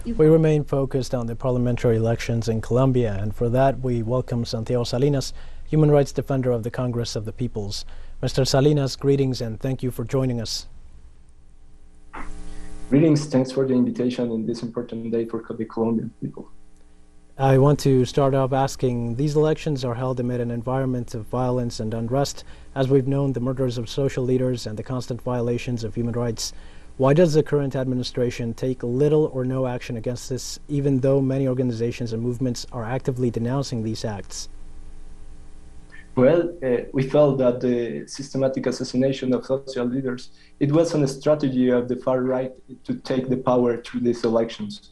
We remain focused on the parliamentary elections in Colombia, and for that we welcome Santiago Salinas, Human Rights Defender of the Congress of the Peoples. Mr. Salinas, greetings and thank you for joining us. Greetings, thanks for the invitation in this important day for the Colombian people. I want to start off asking, these elections are held amid an environment of violence and unrest, as we've known the murders of social leaders and the constant violations of human rights. Why does the current administration take little or no action against this, even though many organizations and movements are actively denouncing these acts? Well, we felt that the systematic assassination of social leaders, it wasn't a strategy of the far right to take the power through these elections.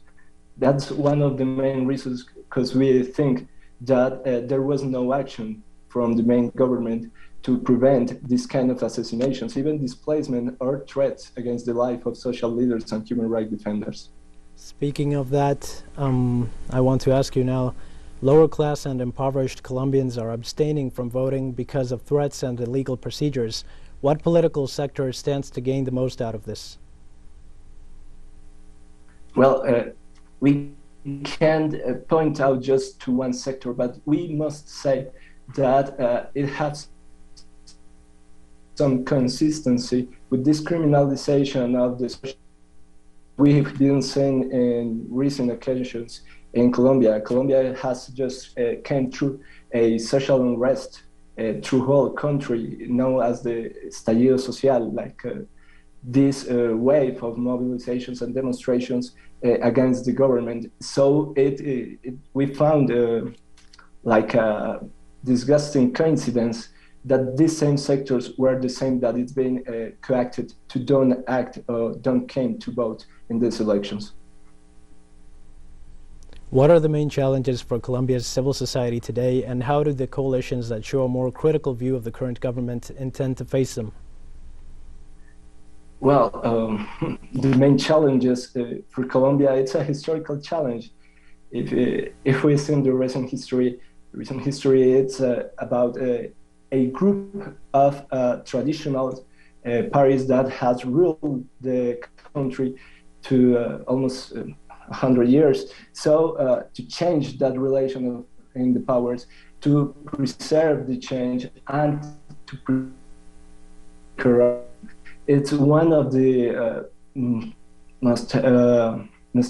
That's one of the main reasons, because we think that there was no action from the main government to prevent this kind of assassinations, even displacement or threats against the life of social leaders and human rights defenders. Speaking of that, I want to ask you now, lower class and impoverished Colombians are abstaining from voting because of threats and illegal procedures. What political sector stands to gain the most out of this? Well, we can't point out just to one sector, but we must say that it has some consistency with this criminalization of the social. We've been seeing in recent occasions in Colombia. Colombia has just came through a social unrest through whole country, known as the estallido social, like this wave of mobilizations and demonstrations against the government. So we found like a disgusting coincidence that these same sectors were the same that it's been coacted to don't act or don't came to vote in these elections. What are the main challenges for Colombia's civil society today, and how do the coalitions that show a more critical view of the current government intend to face them? Well, the main challenges for Colombia, it's a historical challenge. If we assume the recent history, it's about a group of traditional parties that has ruled the country to almost 100 years. So to change that relation in the powers, to preserve the change and to corrupt, it's one of the most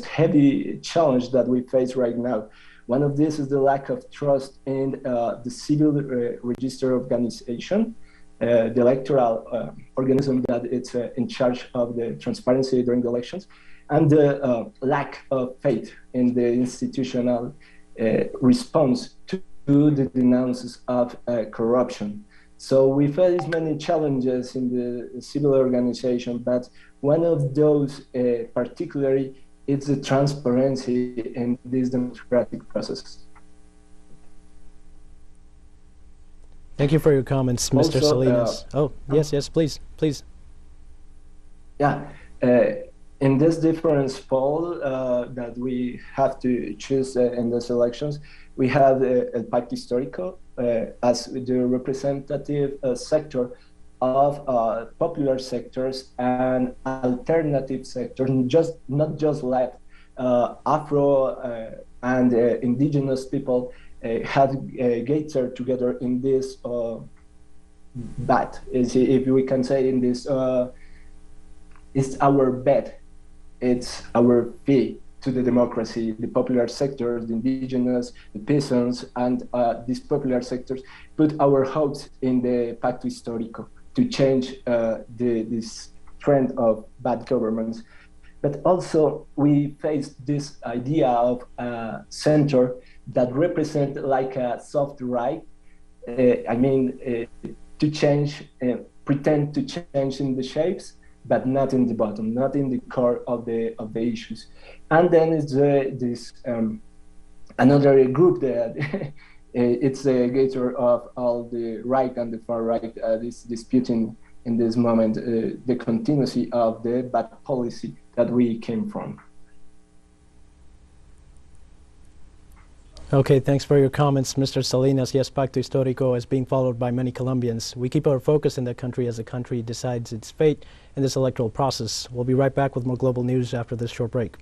heavy challenge that we face right now. One of these is the lack of trust in the civil register organization, the electoral organism that it's in charge of the transparency during the elections, and the lack of faith in the institutional response to the denounces of corruption. So we face many challenges in the civil organization, but one of those particularly is the transparency in these democratic processes. Thank you for your comments, Mr. Also, Salinas. Yes, please. Yeah, in this difference poll that we have to choose in these elections, we have El Pacto Histórico as the representative sector of popular sectors and alternative sectors, not just left. Afro and indigenous people have gathered together in this bet, if we can say, in this, it's our bet, it's our fee to the democracy. The popular sectors, the indigenous, the peasants, and these popular sectors put our hopes in the Pacto Histórico to change this trend of bad governments. But also we face this idea of a center that represents like a soft right. To change, pretend to change in the shapes, but not in the bottom, not in the core of the issues. And then it's this another group that it's the gator of all the right and the far right is disputing in this moment the continuity of the bad policy that we came from. Okay, thanks for your comments, Mr. Salinas. Yes, Pacto Histórico is being followed by many Colombians. We keep our focus in the country as the country decides its fate in this electoral process. We'll be right back with more global news after this short break.